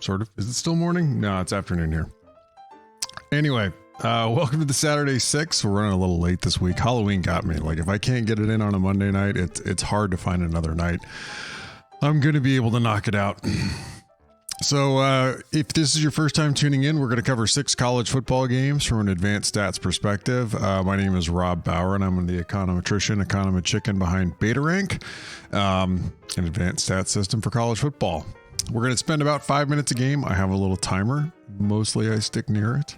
sort of. Is it still morning? No, it's afternoon here. Anyway, welcome to the Saturday 6. We're running a little late this week. Halloween got me. Like, if I can't get it in on a Monday night, it's hard to find another night. I'm going to be able to knock it out. So if this is your first time tuning in, we're going to cover 6 college football games from an advanced stats perspective. My name is Rob Bauer, and I'm the econometrician behind BetaRank, an advanced stats system for college football. We're going to spend about 5 minutes a game. I have a little timer. Mostly I stick near it.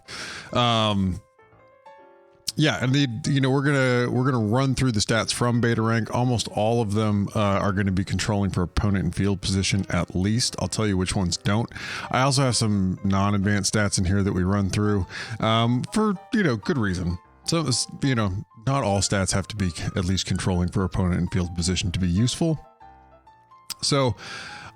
Yeah, and we're gonna run through the stats from BetaRank. Almost all of them are going to be controlling for opponent and field position at least. I'll tell you which ones don't. I also have some non-advanced stats in here that we run through for good reason. So not all stats have to be at least controlling for opponent and field position to be useful. So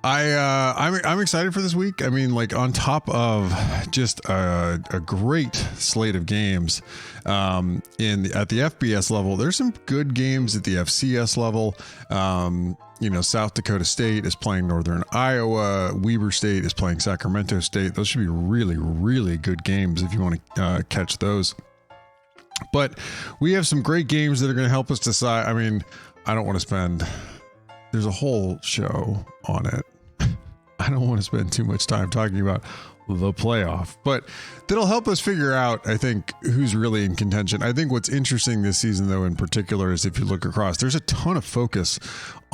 I'm excited for this week. I mean, like, on top of just a great slate of games at the FBS level, there's some good games at the FCS level. South Dakota State is playing Northern Iowa. Weber State is playing Sacramento State. Those should be really, really good games if you want to catch those. But we have some great games that are going to help us decide. I mean, I don't want to spend... There's a whole show on it. I don't want to spend too much time talking about the playoff, but that'll help us figure out, I think, who's really in contention. I think what's interesting this season, though, in particular, is if you look across, there's a ton of focus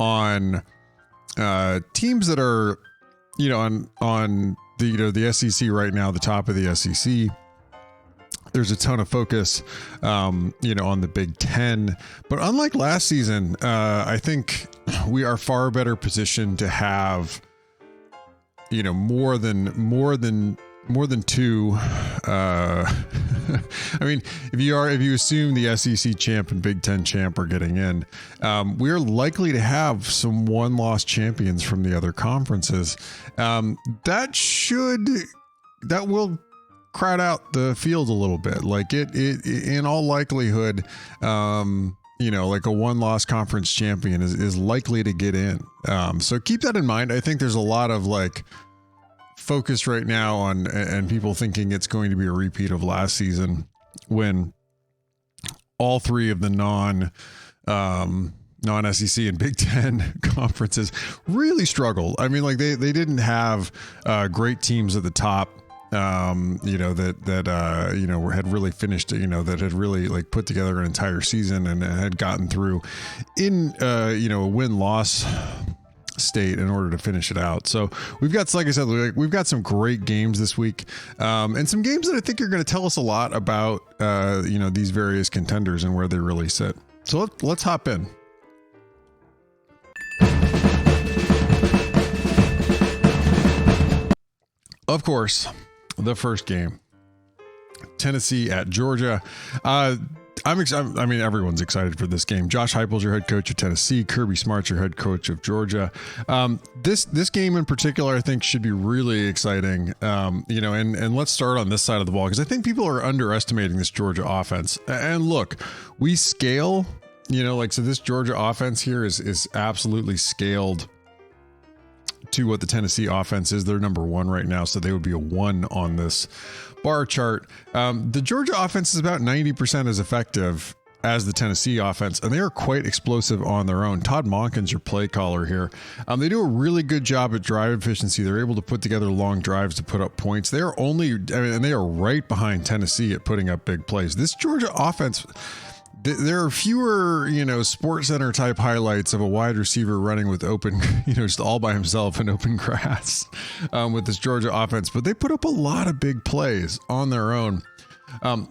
on teams that are, on the SEC right now, the top of the SEC. There's a ton of focus, on the Big Ten, but unlike last season, I think we are far better positioned to have, more than two. I mean, if you assume the SEC champ and Big Ten champ are getting in, we're likely to have some one-loss champions from the other conferences. That will crowd out the field a little bit. Like it in all likelihood, like a one-loss conference champion is likely to get in. So keep that in mind. I think there's a lot of focus right now on, and people thinking it's going to be a repeat of last season when all three of the non-SEC and Big Ten conferences really struggled. I mean, they didn't have great teams at the top. Had really finished, that had really put together an entire season and had gotten through in, a win-loss state in order to finish it out. So we've got, like I said, we've got some great games this week, and some games that I think are going to tell us a lot about, these various contenders and where they really sit. So let's hop in. Of course, the first game, Tennessee at Georgia. I'm excited. I mean, everyone's excited for this game. Josh Heupel's your head coach of Tennessee. Kirby Smart's your head coach of Georgia. This game in particular, I think, should be really exciting. And let's start on this side of the ball, because I think people are underestimating this Georgia offense. And look, we scale, so this Georgia offense here is absolutely scaled to what the Tennessee offense is. They're number 1 right now, so they would be a 1 on this bar chart. The Georgia offense is about 90% as effective as the Tennessee offense, and they are quite explosive on their own. Todd Monken's your play caller here. They do a really good job at drive efficiency. They're able to put together long drives to put up points. They are and they are right behind Tennessee at putting up big plays. This Georgia offense, there are fewer, Sports Center type highlights of a wide receiver running with open, just all by himself in open grass with this Georgia offense, but they put up a lot of big plays on their own.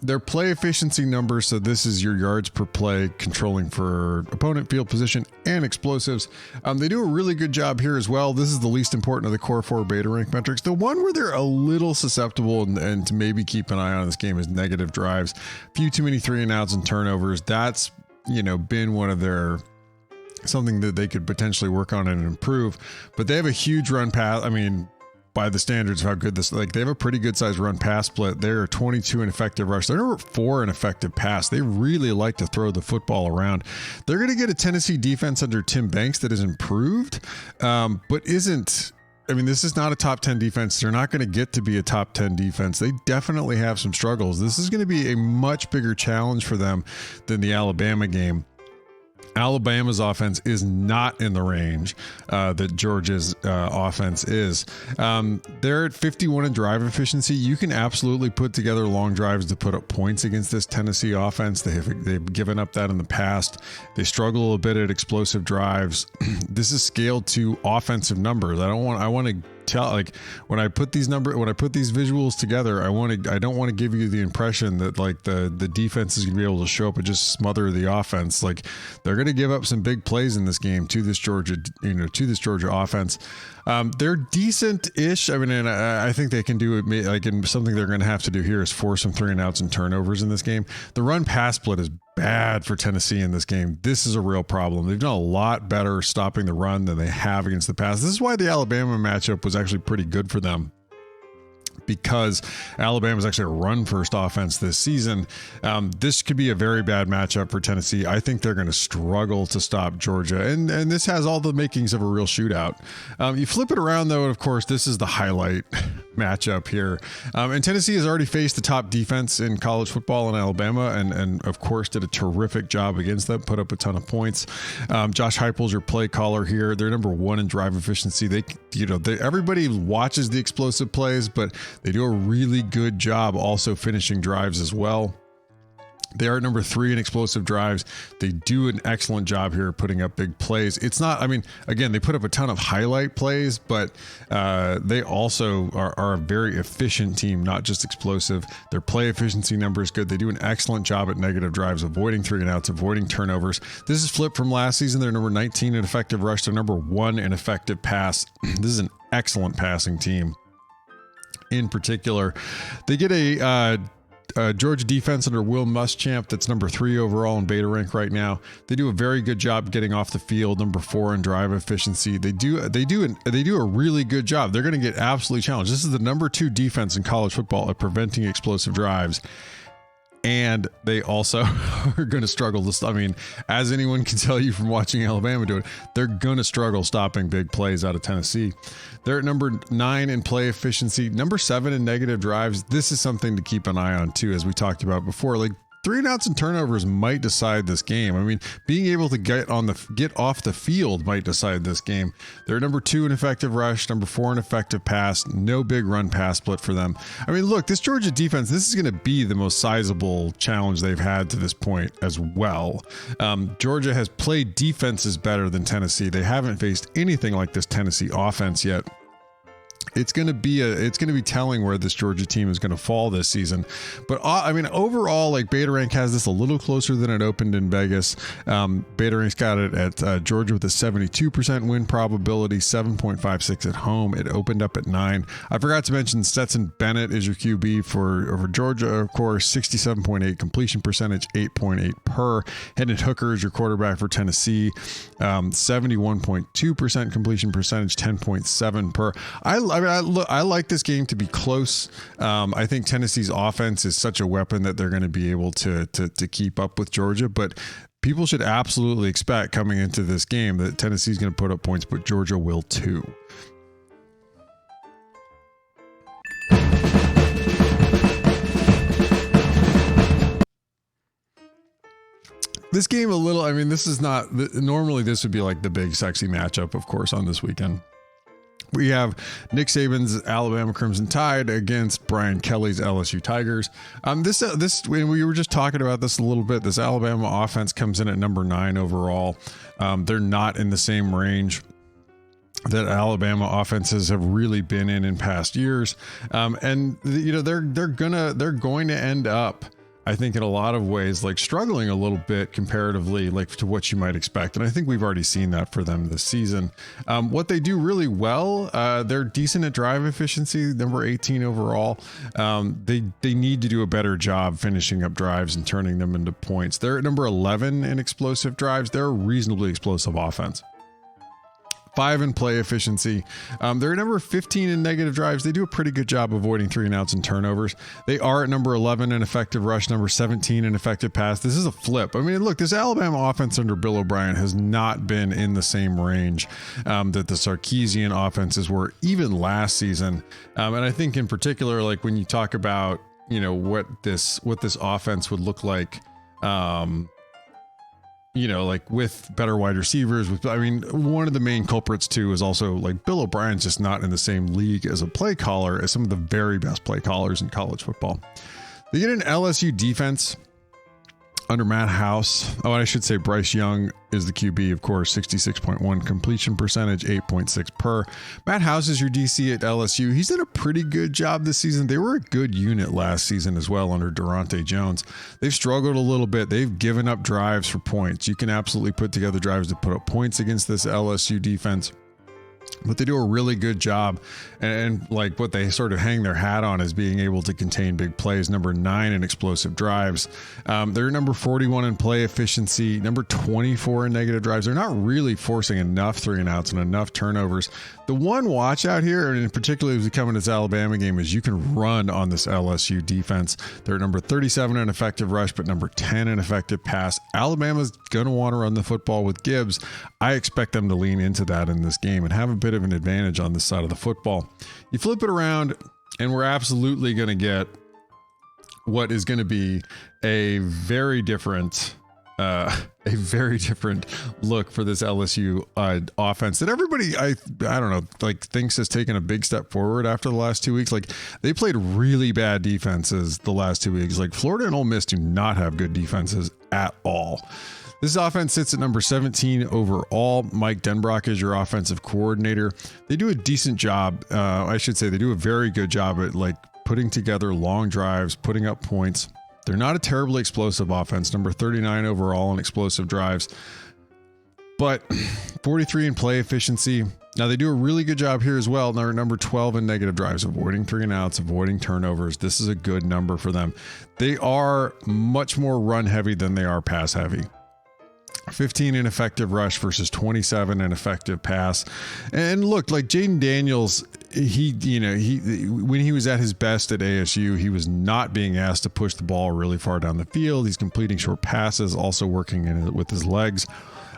Their play efficiency numbers, so this is your yards per play, controlling for opponent field position and explosives. They do a really good job here as well. This is the least important of the core 4 BetaRank metrics. The one where they're a little susceptible and to maybe keep an eye on this game is negative drives. Few too many 3-and-outs and turnovers. That's, been one of their... something that they could potentially work on and improve. But they have a huge run pass. I mean, by the standards of how good this, they have a pretty good sized run pass split. They're 22 in effective rush. They're number 4 in effective pass. They really like to throw the football around. They're going to get a Tennessee defense under Tim Banks that is improved, but isn't I mean, this is not a top 10 defense. They're not going to get to be a top 10 defense. They definitely have some struggles. This is going to be a much bigger challenge for them than the Alabama game. Alabama's offense is not in the range that Georgia's offense is. They're at 51 in drive efficiency. You can absolutely put together long drives to put up points against this Tennessee offense. They've given up that in the past. They struggle a bit at explosive drives. This is scaled to offensive numbers. I want to tell, like, when I put these visuals together, I don't want to give you the impression that like the defense is gonna be able to show up and just smother the offense. Like, they're gonna give up some big plays in this game to this Georgia offense. They're decent-ish. I mean, and I think they can do it. Like, and something they're going to have to do here is force some 3-and-outs and turnovers in this game. The run-pass split is bad for Tennessee in this game. This is a real problem. They've done a lot better stopping the run than they have against the pass. This is why the Alabama matchup was actually pretty good for them, because Alabama is actually a run-first offense this season. This could be a very bad matchup for Tennessee. I think they're going to struggle to stop Georgia, and this has all the makings of a real shootout. You flip it around, though, and of course, this is the highlight matchup here. And Tennessee has already faced the top defense in college football in Alabama, and of course, did a terrific job against them, put up a ton of points. Josh Heupel's your play caller here. They're number 1 in drive efficiency. Everybody watches the explosive plays, but they do a really good job also finishing drives as well. They are number 3 in explosive drives. They do an excellent job here putting up big plays. It's not, I mean, again, they put up a ton of highlight plays, but they also are a very efficient team, not just explosive. Their play efficiency number is good. They do an excellent job at negative drives, avoiding 3-and-outs, avoiding turnovers. This is flipped from last season. They're number 19 in effective rush. They're number 1 in effective pass. This is an excellent passing team. In particular, they get a Georgia defense under Will Muschamp that's number 3 overall in beta rank right now. They do a very good job getting off the field, number 4 in drive efficiency. They do a really good job. They're going to get absolutely challenged. This is the number 2 defense in college football at preventing explosive drives. And they also are going to struggle to, I mean, as anyone can tell you from watching Alabama do it, they're going to struggle stopping big plays out of Tennessee. They're at number 9 in play efficiency, number 7 in negative drives. This is something to keep an eye on too, as we talked about before. Like, 3-and-outs and turnovers might decide this game. I mean, being able to get off the field might decide this game. They're number 2 in effective rush, number 4 in effective pass. No big run pass split for them. I mean, look, this Georgia defense, this is going to be the most sizable challenge they've had to this point as well. Georgia has played defenses better than Tennessee. They haven't faced anything like this Tennessee offense yet. It's going to be telling where this Georgia team is going to fall this season. But I mean, overall, like, Beta Rank has this a little closer than it opened in Vegas. Beta Rank's got it at Georgia with a 72% win probability, 7.56 at home. It opened up at 9. I forgot to mention Stetson Bennett is your QB for Georgia, of course, 67.8 completion percentage, 8.8 per. Hendon Hooker is your quarterback for Tennessee, 71.2% completion percentage, 10.7 per. I like this game to be close. I think Tennessee's offense is such a weapon that they're going to be able to keep up with Georgia, but people should absolutely expect coming into this game that Tennessee's going to put up points, but Georgia will too. This game this is not, normally this would be like the big sexy matchup, of course, on this weekend. We have Nick Saban's Alabama Crimson Tide against Brian Kelly's LSU Tigers. When we were just talking about this a little bit, this Alabama offense comes in at number 9 overall. They're not in the same range that Alabama offenses have really been in past years. And they're going to end up, I think, in a lot of ways, like, struggling a little bit comparatively, like, to what you might expect. And I think we've already seen that for them this season. What they do really well, they're decent at drive efficiency, number 18 overall. They need to do a better job finishing up drives and turning them into points. They're at number 11 in explosive drives. They're a reasonably explosive offense. 5 in play efficiency. They're number 15 in negative drives. They do a pretty good job avoiding 3-and-outs and turnovers. They are at number 11 in effective rush, number 17 in effective pass. This is a flip. I mean, look, this Alabama offense under Bill O'Brien has not been in the same range that the Sarkisian offenses were even last season. And I think in particular, like when you talk about, you know, what this offense would look like, you know, like with better wide receivers, I mean, one of the main culprits too is also like Bill O'Brien's just not in the same league as a play caller as some of the very best play callers in college football. They get an LSU defense under Matt House. Oh, and I should say Bryce Young is the QB, of course, 66.1 completion percentage, 8.6 per. Matt House is your DC at LSU. He's done a pretty good job this season. They were a good unit last season as well under Durante Jones. They've struggled a little bit. They've given up drives for points. You can absolutely put together drives to put up points against this LSU defense, but they do a really good job. And like what they sort of hang their hat on is being able to contain big plays. Number 9 in explosive drives. They're number 41 in play efficiency, number 24 in negative drives. They're not really forcing enough 3-and-outs and enough turnovers. The one watch out here, and in particular as we come into this Alabama game, is you can run on this LSU defense. They're number 37 in effective rush, but number 10 in effective pass. Alabama's going to want to run the football with Gibbs. I expect them to lean into that in this game and have a bit of an advantage on this side of the football. You flip it around, and we're absolutely going to get what is going to be a very different look for this LSU offense that everybody, I don't know, like thinks has taken a big step forward after the last 2 weeks. Like they played really bad defenses the last 2 weeks. Like Florida and Ole Miss do not have good defenses at all. This offense sits at number 17 overall. Mike Denbrock is your offensive coordinator. They do a decent job. I should say they do a very good job at like putting together long drives, putting up points. They're not a terribly explosive offense, number 39 overall in explosive drives, but 43 in play efficiency. Now they do a really good job here as well. They're number 12 in negative drives, avoiding 3-and-outs, avoiding turnovers. This is a good number for them. They are much more run heavy than they are pass heavy. 15 in effective rush versus 27 in effective pass. And look, like Jaden Daniels, he when he was at his best at ASU, he was not being asked to push the ball really far down the field. He's completing short passes, also working with his legs.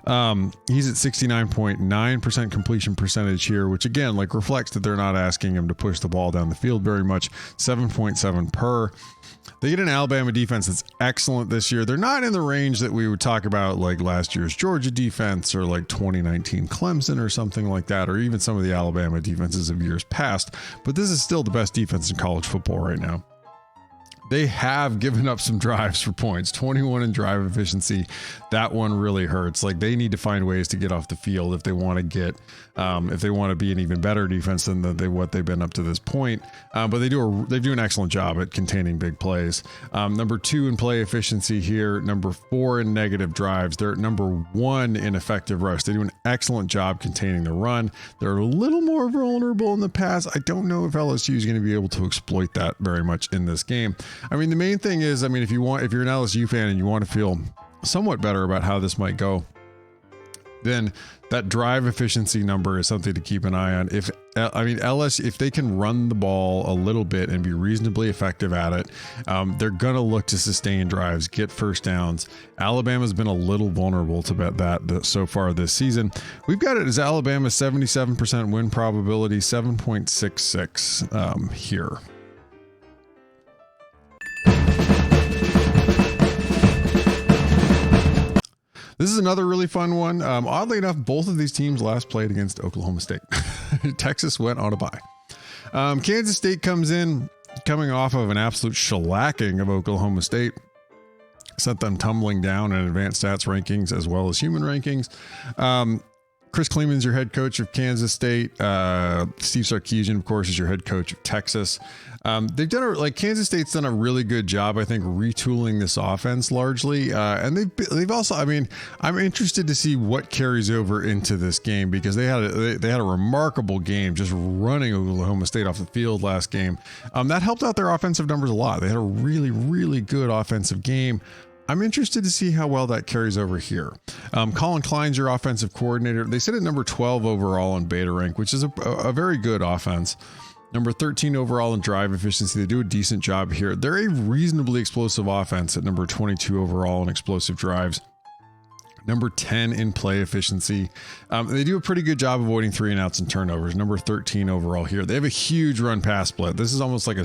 He's at 69.9% completion percentage here, which again, like reflects that they're not asking him to push the ball down the field very much. 7.7 per. They get an Alabama defense that's excellent this year. They're not in the range that we would talk about like last year's Georgia defense or like 2019 Clemson or something like that, or even some of the Alabama defenses of years past. But this is still the best defense in college football right now. They have given up some drives for points, 21 in drive efficiency. That one really hurts. Like they need to find ways to get off the field if they want to get, if they want to be an even better defense than what they've been up to this point. But they do an excellent job at containing big plays. Number 2 in play efficiency here, number 4 in negative drives. They're number 1 in effective rush. They do an excellent job containing the run. They're a little more vulnerable in the pass. I don't know if LSU is going to be able to exploit that very much in this game. I mean, the main thing is, I mean, if you're an LSU fan and you want to feel somewhat better about how this might go, then that drive efficiency number is something to keep an eye on. If they can run the ball a little bit and be reasonably effective at it, they're going to look to sustain drives, get first downs. Alabama's been a little vulnerable to that so far this season. We've got it as Alabama 77% win probability, 7.66 here. This is another really fun one. Oddly enough, both of these teams last played against Oklahoma State. Texas went on a bye. Kansas State comes in coming off of an absolute shellacking of Oklahoma State. Sent them tumbling down in advanced stats rankings as well as human rankings. Chris Kleeman's your head coach of Kansas State. Steve Sarkisian, of course, is your head coach of Texas. Kansas State's done a really good job, I think, retooling this offense largely. And they've also, I mean, I'm interested to see what carries over into this game because they had a remarkable game just running Oklahoma State off the field last game. That helped out their offensive numbers a lot. They had a really, really good offensive game. I'm interested to see how well that carries over here. Colin Klein's your offensive coordinator. They sit at number 12 overall in beta rank, which is a very good offense. Number 13 overall in drive efficiency. They do a decent job here. They're a reasonably explosive offense at number 22 overall in explosive drives. Number 10 in play efficiency. They do a pretty good job avoiding 3 and outs and turnovers. Number 13 overall here. They have a huge run pass split. This is almost like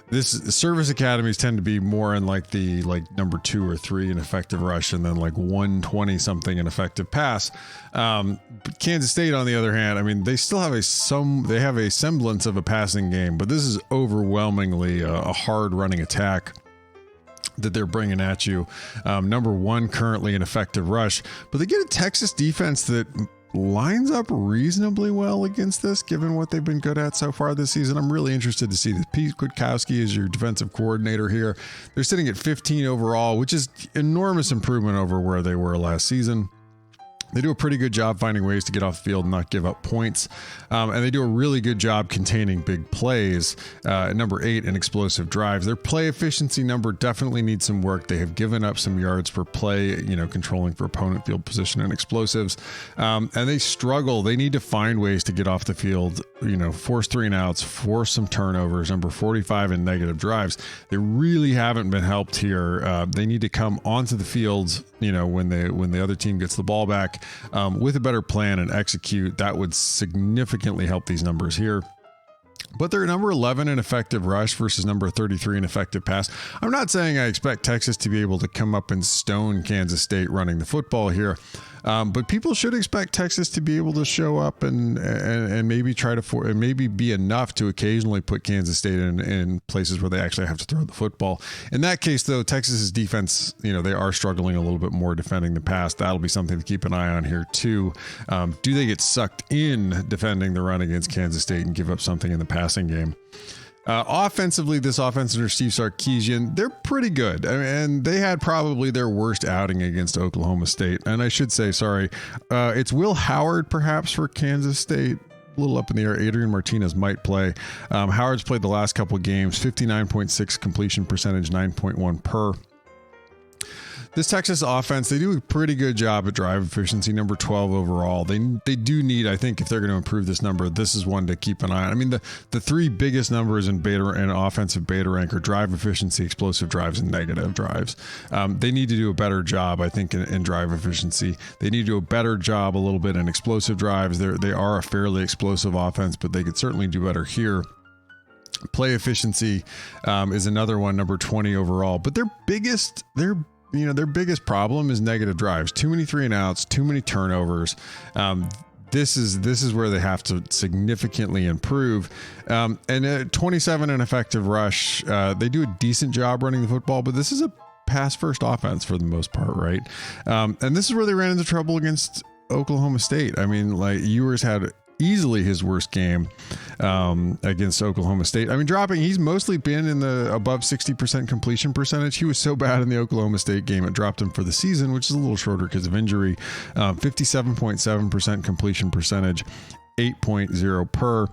this service academies tend to be more in like the number 2 or 3 in effective rush and then like 120 something in effective pass. But Kansas State, on the other hand, I mean, they still have a semblance of a passing game, but this is overwhelmingly a hard running attack that they're bringing at you. Number 1 currently in effective rush, but they get a Texas defense that lines up reasonably well against this, given what they've been good at so far this season. I'm really interested to see this. Pete Kwiatkowski is your defensive coordinator here. They're sitting at 15 overall, which is enormous improvement over where they were last season. They do a pretty good job finding ways to get off the field and not give up points. And they do a really good job containing big plays. Number 8 in explosive drives. Their play efficiency number definitely needs some work. They have given up some yards per play, controlling for opponent field position and explosives. And they struggle. They need to find ways to get off the field, force 3 and outs, force some turnovers. Number 45 in negative drives. They really haven't been helped here. They need to come onto the field, when the other team gets the ball back, with a better plan and execute. That would significantly help these numbers here. But they're number 11 in effective rush versus number 33 in effective pass. I'm not saying I expect Texas to be able to come up and stone Kansas State running the football here. But people should expect Texas to be able to show up and maybe try to and maybe be enough to occasionally put Kansas State in places where they actually have to throw the football. In that case, though, Texas's defense, they are struggling a little bit more defending the pass. That'll be something to keep an eye on here too. Do they get sucked in defending the run against Kansas State and give up something in the passing game? Offensively, this offense under Steve Sarkisian, they're pretty good. And they had probably their worst outing against Oklahoma State. And I should say, it's Will Howard perhaps for Kansas State. A little up in the air. Adrian Martinez might play. Howard's played the last couple of games, 59.6 completion percentage, 9.1 per. This Texas offense, they do a pretty good job at drive efficiency, number 12 overall. They do need, I think, if they're going to improve this number, this is one to keep an eye on. I mean, the 3 biggest numbers in beta and offensive beta rank are drive efficiency, explosive drives, and negative drives. They need to do a better job, I think, in drive efficiency. They need to do a better job a little bit in explosive drives. They are a fairly explosive offense, but they could certainly do better here. Play efficiency is another one, number 20 overall. But their biggest problem is negative drives. Too many 3 and outs, too many turnovers. This is where they have to significantly improve. And at 27 in effective rush, they do a decent job running the football, but this is a pass first offense for the most part, right? And this is where they ran into trouble against Oklahoma State. I mean, Ewers had easily his worst game against Oklahoma State. I mean, he's mostly been in the above 60% completion percentage. He was so bad in the Oklahoma State game, it dropped him for the season, which is a little shorter because of injury. 57.7% completion percentage, 8.0 per.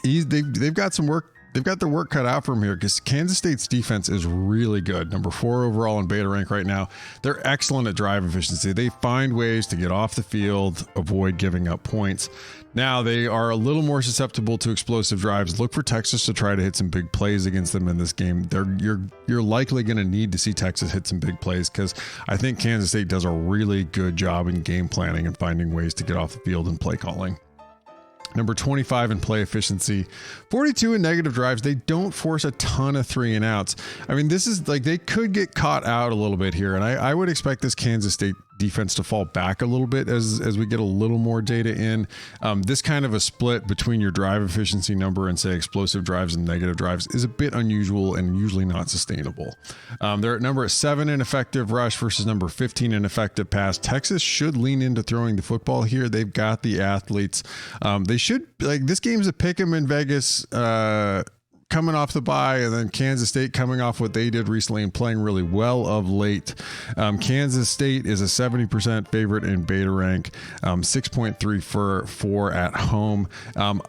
They've got some work. They've got their work cut out from here because Kansas State's defense is really good. Number 4 overall in beta rank right now. They're excellent at drive efficiency. They find ways to get off the field, avoid giving up points. Now they are a little more susceptible to explosive drives. Look for Texas to try to hit some big plays against them in this game. You're likely going to need to see Texas hit some big plays because I think Kansas State does a really good job in game planning and finding ways to get off the field and play calling. Number 25 in play efficiency, 42 in negative drives. They don't force a ton of 3 and outs. I mean, this is they could get caught out a little bit here. And I would expect this Kansas State defense to fall back a little bit as we get a little more data in. This kind of a split between your drive efficiency number and say explosive drives and negative drives is a bit unusual and usually not sustainable. They're at number 7 in effective rush versus number 15 in effective pass. Texas should lean into throwing the football here. They've got the athletes. They should, this game's a pick 'em in Vegas, coming off the bye, and then Kansas State coming off what they did recently and playing really well of late. Kansas State is a 70% favorite in beta rank, 6.3 at home.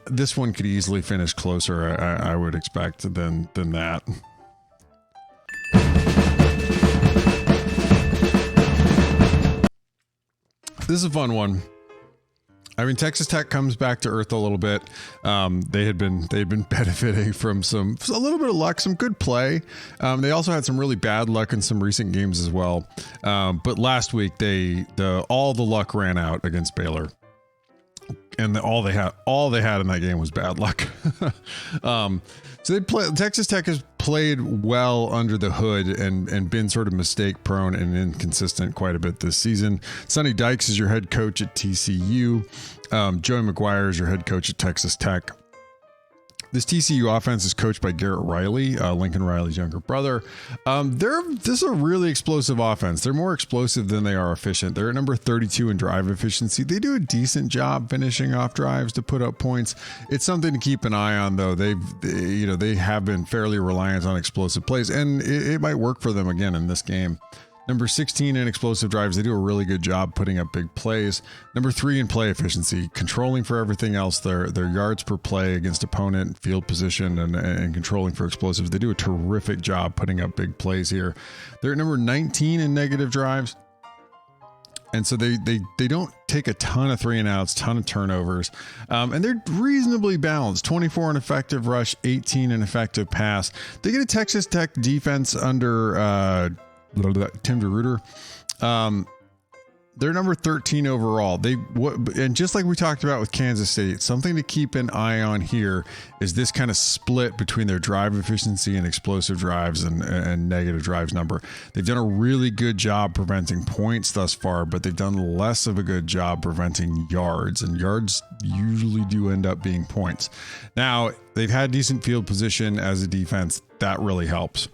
This one could easily finish closer, I would expect, than that. is a fun one. I mean, Texas Tech comes back to earth a little bit. They had been benefiting from a little bit of luck, some good play. They also had some really bad luck in some recent games as well. But last week all the luck ran out against Baylor, and all they had in that game was bad luck. So Texas Tech has played well under the hood and been sort of mistake prone and inconsistent quite a bit this season. Sonny Dykes is your head coach at TCU. Joey McGuire is your head coach at Texas Tech. This TCU offense is coached by Garrett Riley, Lincoln Riley's younger brother. This is a really explosive offense. They're more explosive than they are efficient. They're at number 32 in drive efficiency. They do a decent job finishing off drives to put up points. It's something to keep an eye on, though. They have been fairly reliant on explosive plays, and it might work for them again in this game. Number 16 in explosive drives. They do a really good job putting up big plays. Number 3 in play efficiency, controlling for everything else. Their yards per play against opponent, field position, and controlling for explosives. They do a terrific job putting up big plays here. They're at number 19 in negative drives. And so they don't take a ton of 3 and outs, ton of turnovers. And they're reasonably balanced. 24 in effective rush, 18 in effective pass. They get a Texas Tech defense under Tim DeRuyter. They're number 13 overall. And just like we talked about with Kansas State, something to keep an eye on here is this kind of split between their drive efficiency and explosive drives and negative drives number. They've done a really good job preventing points thus far, but they've done less of a good job preventing yards, and yards usually do end up being points. Now, they've had decent field position as a defense. That really helps.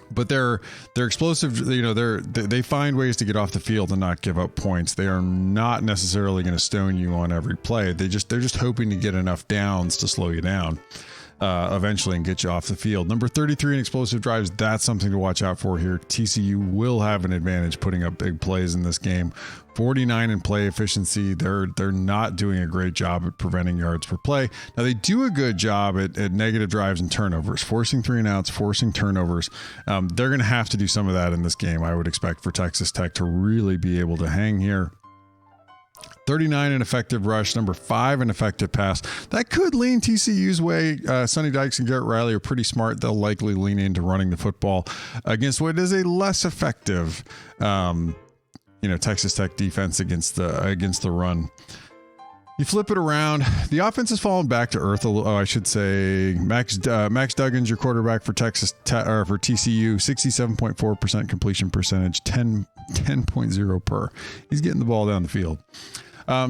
But they're explosive. They find ways to get off the field and not give up points. They are not necessarily going to stone you on every play. They're just hoping to get enough downs to slow you down eventually and get you off the field. Number 33 in explosive drives. That's something to watch out for here. TCU will have an advantage putting up big plays in this game. 49 in play efficiency. They're not doing a great job at preventing yards per play. Now they do a good job at negative drives and turnovers, forcing 3 and outs, forcing turnovers. They're going to have to do some of that in this game, I would expect, for Texas Tech to really be able to hang here. 39 in effective rush, number 5 in effective pass. That could lean TCU's way. Sonny Dykes and Garrett Riley are pretty smart. They'll likely lean into running the football against what is a less effective Texas Tech defense against the run. You flip it around. The offense has fallen back to earth a little. I should say Max Duggan's your quarterback for for TCU. 67.4% completion percentage, 10.0 per. He's getting the ball down the field.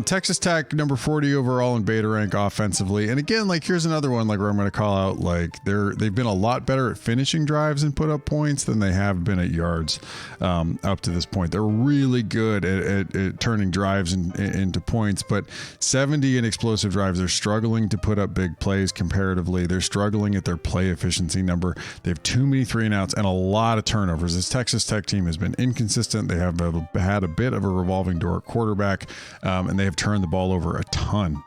Texas Tech, number 40 overall in beta rank offensively. And again, here's another one where I'm going to call out, they've been a lot better at finishing drives and put up points than they have been at yards up to this point. They're really good at turning drives into points, but 70 in explosive drives. They're struggling to put up big plays comparatively. They're struggling at their play efficiency number. They have too many 3 and outs and a lot of turnovers. This Texas Tech team has been inconsistent. They have had a bit of a revolving door at quarterback. And they have turned the ball over a ton.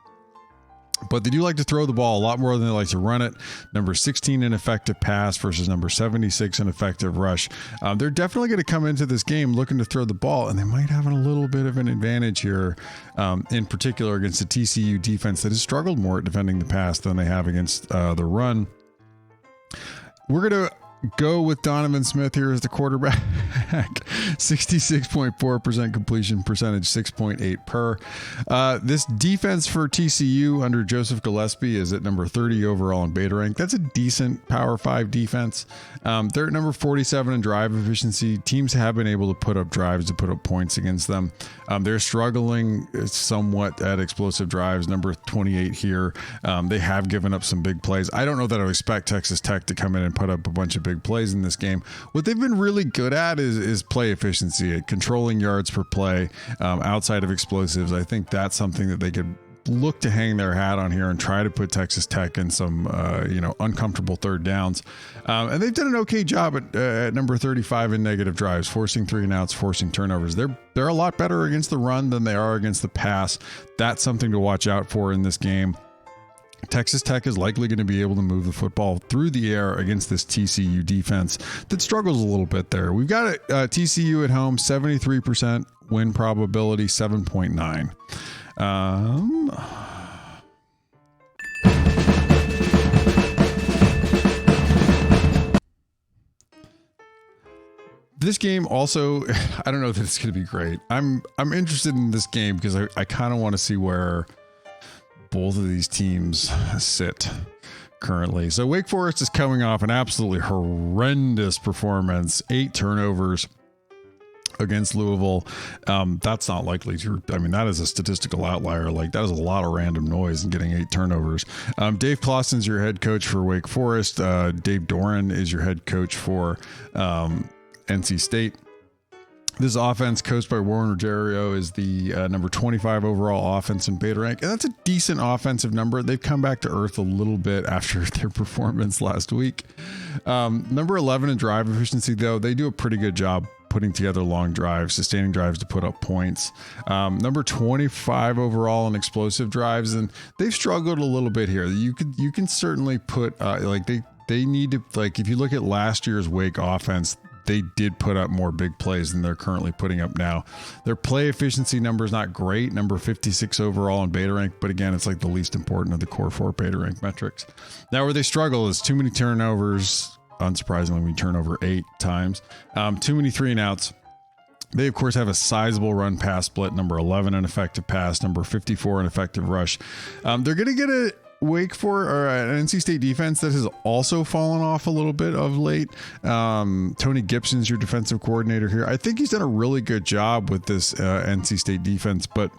But they do like to throw the ball a lot more than they like to run it. Number 16 in effective pass versus number 76 in effective rush. They're definitely going to come into this game looking to throw the ball, and they might have a little bit of an advantage here, in particular against the TCU defense that has struggled more at defending the pass than they have against the run. We're going to go with Donovan Smith here as the quarterback. 66.4% completion percentage, 6.8 per. This defense for TCU under Joseph Gillespie is at number 30 overall in beta rank. That's a decent Power 5 defense. They're at number 47 in drive efficiency. Teams have been able to put up drives to put up points against them. They're struggling somewhat at explosive drives, number 28 here. They have given up some big plays. I don't know that I would expect Texas Tech to come in and put up a bunch of big plays in this game. What they've been really good at is play efficiency, at controlling yards per play outside of explosives. I think that's something that they could look to hang their hat on here and try to put Texas Tech in some uncomfortable third downs. And they've done an okay job at number 35 in negative drives, forcing 3 and outs, forcing turnovers. They're a lot better against the run than they are against the pass. That's something to watch out for in this game. Texas Tech is likely going to be able to move the football through the air against this TCU defense that struggles a little bit there. We've got TCU at home, 73% win probability 7.9. This game also, I don't know that it's going to be great. I'm interested in this game because I kind of want to see where both of these teams sit currently. So Wake Forest is coming off an absolutely horrendous performance, 8 turnovers against Louisville. That's not likely to, I mean, that is a statistical outlier. Like, that is a lot of random noise and getting 8 turnovers. Dave Clawson's your head coach for Wake Forest. Dave Doran is your head coach for NC State. This offense, coached by Warren Ruggiero, is the number 25 overall offense in beta rank, and that's a decent offensive number. They've come back to earth a little bit after their performance last week. Number 11 in drive efficiency, though, they do a pretty good job putting together long drives, sustaining drives to put up points. Number 25 overall in explosive drives, and they've struggled a little bit here. You can certainly put they need to, like, if you look at last year's Wake offense, they did put up more big plays than they're currently putting up now. Their play efficiency number is not great, number 56 overall in beta rank, but again, it's like the least important of the core 4 beta rank metrics. Now, where they struggle is too many turnovers. Unsurprisingly, we turn over 8 times. Too many 3 and outs. They, of course, have a sizable run pass split, number 11 in effective pass, number 54 in effective rush. They're going to get a Wake Forest or an NC State defense that has also fallen off a little bit of late. Tony Gibson's your defensive coordinator here. I think he's done a really good job with this NC State defense, but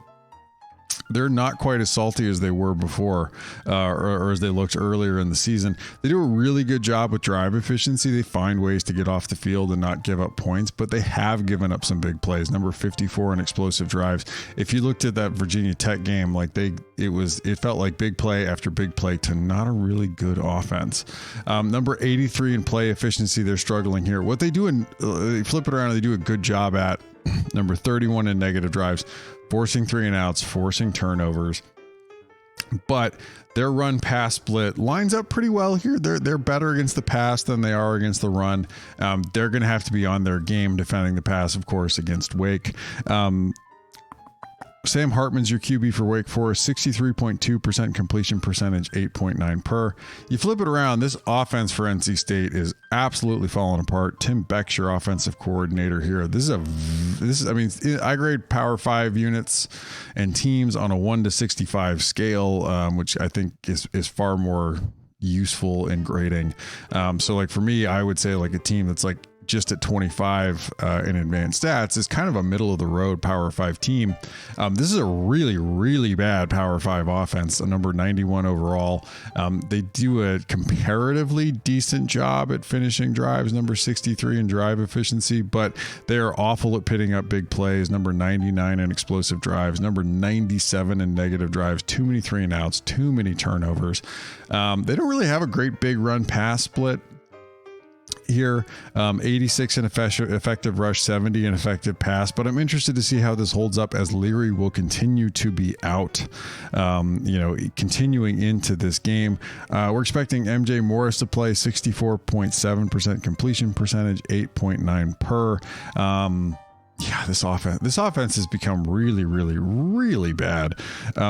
they're not quite as salty as they were before, or as they looked earlier in the season. They do a really good job with drive efficiency. They find ways to get off the field and not give up points, but they have given up some big plays. Number 54 in explosive drives. If you looked at that Virginia Tech game, like it felt like big play after big play to not a really good offense. Number 83 in play efficiency. They're struggling here. What they do, they flip it around, they do a good job at number 31 in negative drives, forcing 3 and outs, forcing turnovers. But their run pass split lines up pretty well here. They're better against the pass than they are against the run. They're going to have to be on their game defending the pass, of course, against Wake. Sam Hartman's your QB for Wake Forest, 63.2% completion percentage, 8.9 per. You flip it around, this offense for NC State is absolutely falling apart. Tim Beck's your offensive coordinator here. I mean, I grade Power 5 units and teams on a 1 to 65 scale, which I think is far more useful in grading. So like for me, I would say like a team that's like just at 25 in advanced stats is kind of a middle of the road Power 5 team. This is a really, really bad Power 5 offense, a number 91 overall. They do a comparatively decent job at finishing drives, number 63 in drive efficiency, but they are awful at pitting up big plays, number 99 in explosive drives, number 97 in negative drives, too many 3 and outs, too many turnovers. They don't really have a great big run pass split here. 86 in effective rush, 70 in effective pass, but I'm interested to see how this holds up as Leary will continue to be out, continuing into this game. We're expecting MJ Morris to play, 64.7% completion percentage, 8.9 per. This offense has become really, really, really bad.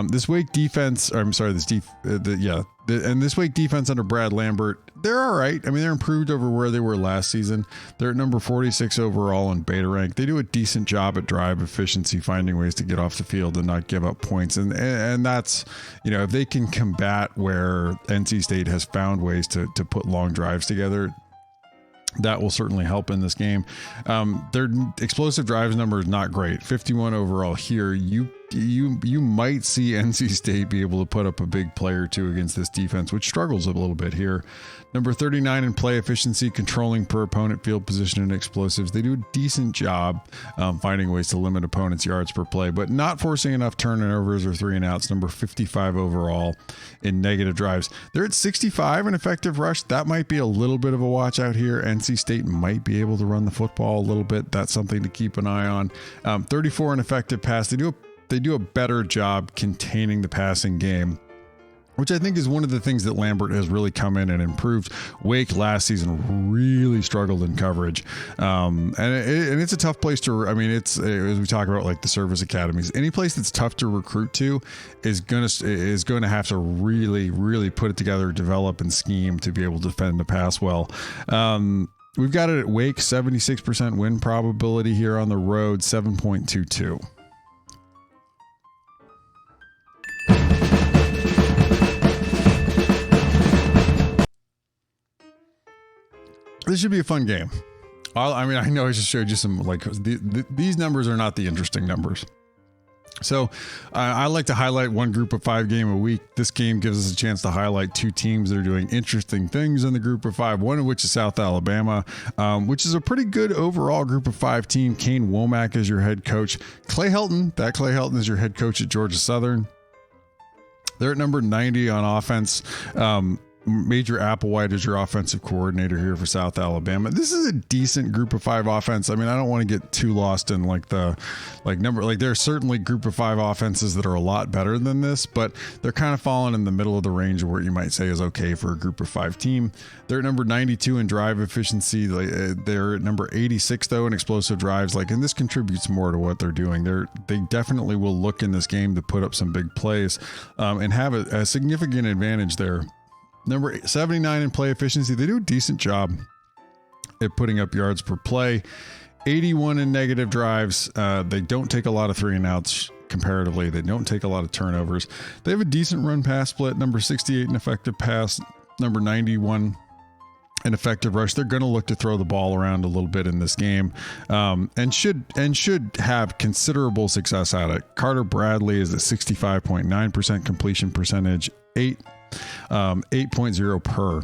This Wake defense, this Wake defense under Brad Lambert, they're all right. I mean, they're improved over where they were last season. They're at number 46 overall in beta rank. They do a decent job at drive efficiency, finding ways to get off the field and not give up points. And that's, if they can combat where NC State has found ways to put long drives together, that will certainly help in this game. Their explosive drives number is not great. 51 overall here. You might see NC State be able to put up a big play or two against this defense, which struggles a little bit here. Number 39 in play efficiency, controlling per opponent field position and explosives. They do a decent job finding ways to limit opponents' yards per play, but not forcing enough turnovers or 3 and outs. Number 55 overall in negative drives. They're at 65 in effective rush. That might be a little bit of a watch out here. NC State might be able to run the football a little bit. That's something to keep an eye on. 34 in effective pass. They do a better job containing the passing game which I think is one of the things that Lambert has really come in and improved. Wake last season really struggled in coverage. And it's a tough place to, I mean, it's, as we talk about like the service academies, any place that's tough to recruit to is going to have to really put it together, develop and scheme to be able to defend the pass well. We've got it at Wake, 76% win probability here on the road, 7.22. This should be a fun game. I mean, I know I just showed you some, like, these numbers are not the interesting numbers. So I like to highlight one group of 5 game a week. This game gives us a chance to highlight 2 teams that are doing interesting things in the group of 5, one of which is South Alabama, which is a pretty good overall group of 5 team. Kane Womack is your head coach. Clay Helton is your head coach at Georgia Southern. They're at number 90 on offense. Major Applewhite is your offensive coordinator here for South Alabama. This is a decent group of 5 offense. I mean, I don't want to get too lost in there are certainly group of 5 offenses that are a lot better than this, but they're kind of falling in the middle of the range of what you might say is okay for a group of 5 team. They're at number 92 in drive efficiency. They're at number 86 though in explosive drives. And this contributes more to what they're doing. They definitely will look in this game to put up some big plays and have a significant advantage there. Number 79 in play efficiency. They do a decent job at putting up yards per play. 81 in negative drives. They don't take a lot of 3 and outs comparatively. They don't take a lot of turnovers. They have a decent run pass split. Number 68 in effective pass. Number 91 in effective rush. They're going to look to throw the ball around a little bit in this game, and should have considerable success at it. Carter Bradley is at 65.9% completion percentage, 8.0 per.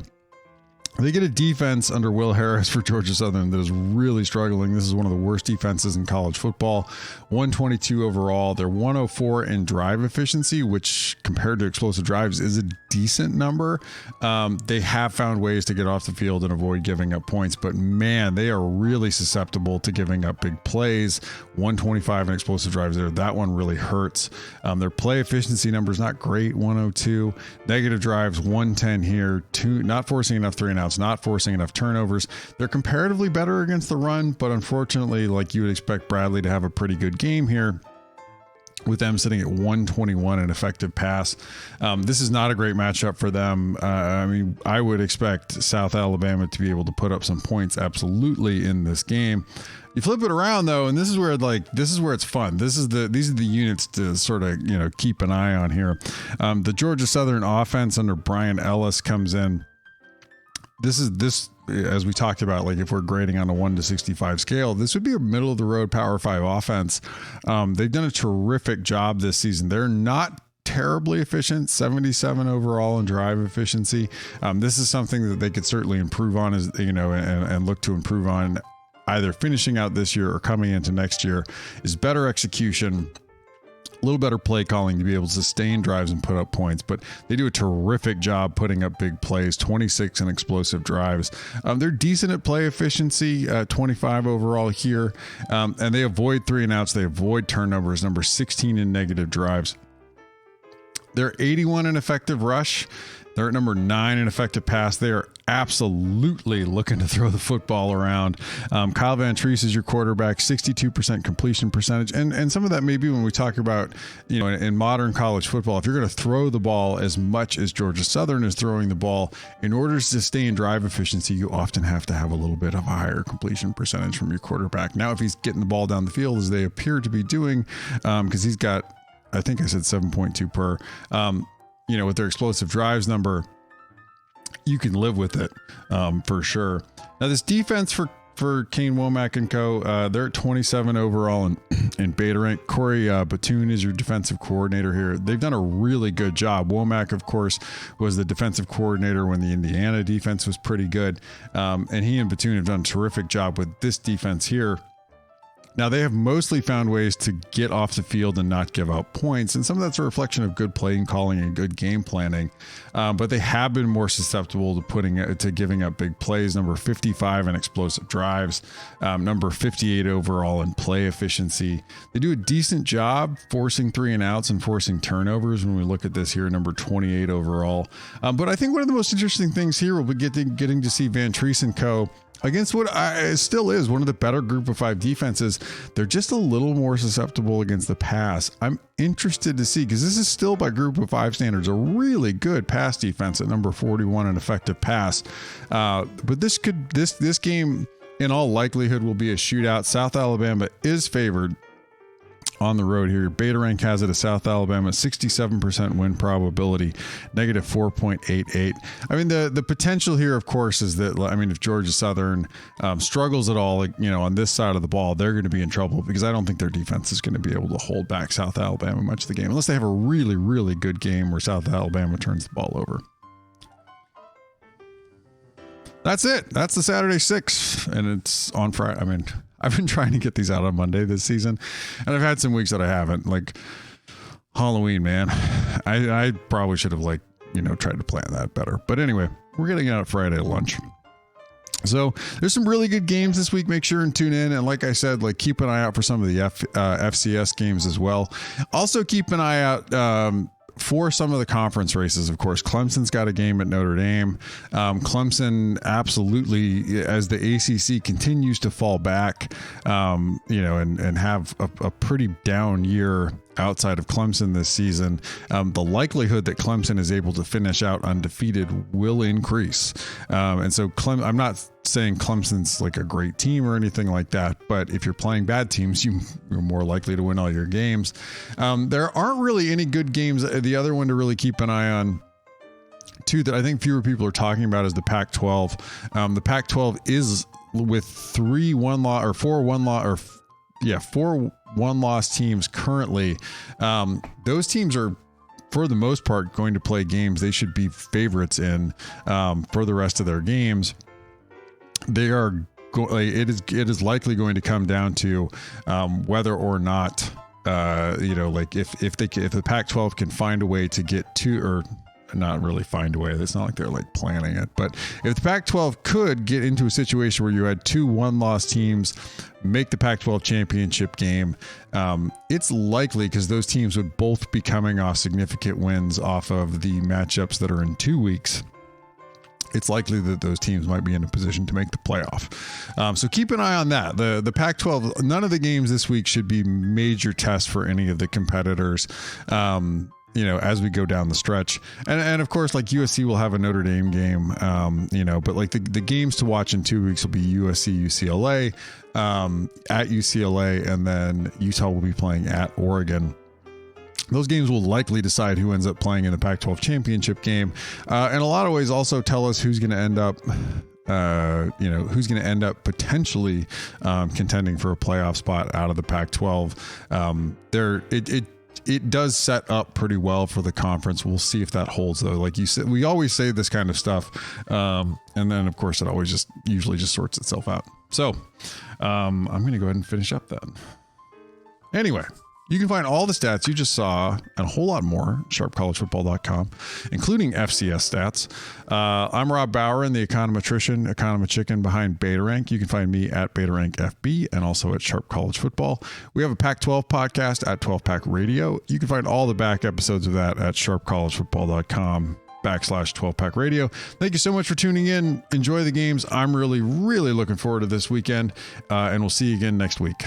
They get a defense under Will Harris for Georgia Southern that is really struggling. This is one of the worst defenses in college football. 122 overall. They're 104 in drive efficiency, which compared to explosive drives is a decent number. They have found ways to get off the field and avoid giving up points, but man, they are really susceptible to giving up big plays. 125 in explosive drives there. That one really hurts. Their play efficiency numbers not great. 102. Negative drives 110 here. 2 not forcing enough 3 and outs, not forcing enough turnovers. They're comparatively better against the run, but unfortunately, like you would expect Bradley to have a pretty good game here, with them sitting at 121 in effective pass. This is not a great matchup for them. I mean, I would expect South Alabama to be able to put up some points absolutely in this game. You flip it around though, and this is where it's fun. These are the units to sort of, keep an eye on here. The Georgia Southern offense under Brian Ellis comes in. This, as we talked about, like if we're grading on a 1 to 65 scale, this would be a middle of the road Power 5 offense. They've done a terrific job this season. They're not terribly efficient, 77 overall in drive efficiency. This is something that they could certainly improve on, and look to improve on either finishing out this year or coming into next year, is better execution, a little better play calling to be able to sustain drives and put up points, but they do a terrific job putting up big plays. 26 in explosive drives. They're decent at play efficiency, 25 overall here, and they avoid 3 and outs. They avoid turnovers. Number 16 in negative drives. They're 81 in effective rush. They're at number 9 in effective pass. They are absolutely looking to throw the football around. Kyle Van Treese is your quarterback, 62% completion percentage. And some of that may be when we talk about, in modern college football, if you're going to throw the ball as much as Georgia Southern is throwing the ball, in order to sustain drive efficiency, you often have to have a little bit of a higher completion percentage from your quarterback. Now, if he's getting the ball down the field, as they appear to be doing, because he's got, I think I said 7.2 per, with their explosive drives number, you can live with it for sure. Now, this defense for Kane Womack and co, they're at 27 overall in beta rank. Corey Batoon is your defensive coordinator here. They've done a really good job. Womack, of course, was the defensive coordinator when the Indiana defense was pretty good. And he and Batoon have done a terrific job with this defense here. Now, they have mostly found ways to get off the field and not give up points, and some of that's a reflection of good playing calling and good game planning. But they have been more susceptible to giving up big plays. Number 55 in explosive drives, number 58 overall in play efficiency. They do a decent job forcing 3 and outs and forcing turnovers when we look at this here, number 28 overall. But I think one of the most interesting things here will be getting to see Van Treese and co. against what still is one of the better group of 5 defenses. They're just a little more susceptible against the pass. I'm interested to see, because this is still by group of 5 standards, a really good pass defense at number 41 in effective pass. But this game in all likelihood will be a shootout. South Alabama is favored on the road here. Beta Rank has it as South Alabama 67% win probability, negative 4.88. I mean, the potential here, of course, is that, I mean, if Georgia Southern struggles at all, on this side of the ball, they're going to be in trouble, because I don't think their defense is going to be able to hold back South Alabama much of the game, unless they have a really, really good game where South Alabama turns the ball over. That's it. That's the Saturday 6, and it's on Friday. I mean, I've been trying to get these out on Monday this season, and I've had some weeks that I haven't. Like Halloween, man. I probably should have tried to plan that better. But anyway, we're getting out Friday at lunch. So there's some really good games this week. Make sure and tune in. And like I said, keep an eye out for some of the FCS games as well. Also keep an eye out for some of the conference races. Of course, Clemson's got a game at Notre Dame. Clemson absolutely, as the ACC continues to fall back, and have a pretty down year outside of Clemson this season, the likelihood that Clemson is able to finish out undefeated will increase. And so I'm not saying Clemson's like a great team or anything like that, but if you're playing bad teams, you're more likely to win all your games. There aren't really any good games. The other one to really keep an eye on, too, that I think fewer people are talking about, is the Pac-12. The Pac-12 is with 4 one-loss teams currently. Those teams are, for the most part, going to play games they should be favorites in for the rest of their games. They are it is likely going to come down to whether or not if the Pac-12 can find a way to get to, or not really find a way. It's not like they're planning it, but if the Pac-12 could get into a situation where you had 2 one-loss teams make the Pac-12 championship game, it's likely, because those teams would both be coming off significant wins off of the matchups that are in 2 weeks. It's likely that those teams might be in a position to make the playoff. So keep an eye on that. The Pac-12, none of the games this week should be major tests for any of the competitors. As we go down the stretch, and of course, USC will have a Notre Dame game, but the games to watch in 2 weeks will be USC, UCLA, at UCLA, and then Utah will be playing at Oregon. Those games will likely decide who ends up playing in the Pac-12 championship game. In a lot of ways also tell us who's going to end up, who's going to end up potentially contending for a playoff spot out of the Pac-12. It does set up pretty well for the conference. We'll see if that holds, though. Like you said, we always say this kind of stuff. And then, of course, it always usually sorts itself out. So I'm going to go ahead and finish up then. Anyway, you can find all the stats you just saw and a whole lot more at sharpcollegefootball.com, including FCS stats. I'm Rob Bower, the econometrician behind Beta Rank. You can find me at Beta Rank FB and also at Sharp College Football. We have a Pac-12 podcast at 12 Pack Radio. You can find all the back episodes of that at sharpcollegefootball.com/12 Pack Radio. Thank you so much for tuning in. Enjoy the games. I'm really, really looking forward to this weekend, and we'll see you again next week.